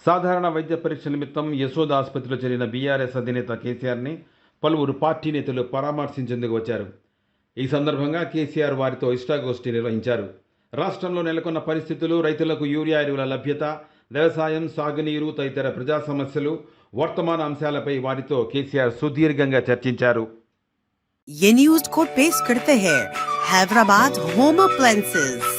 సాధారణ వైద్య పరీక్ష నిమిత్తం యశోద ఆసుపత్రిలో చేరిన బీఆర్ఎస్ అధినేత కేసీఆర్ని పలువురు పార్టీ నేతలు పరామర్శించేందుకు వచ్చారు. ఈ సందర్భంగా కేసీఆర్ వారితో ఇష్టాగోష్ఠి నిర్వహించారు. రాష్ట్రంలో నెలకొన్న పరిస్థితులు, రైతులకు యూరియా ఎరువుల లభ్యత, వ్యవసాయం, సాగునీరు తదితర ప్రజా సమస్యలు, వర్తమాన అంశాలపై వారితో కేసీఆర్ సుదీర్ఘంగా చర్చించారు. ये न्यूज को पेश करते हैं हैदराबाद होम अप्लायंसेज।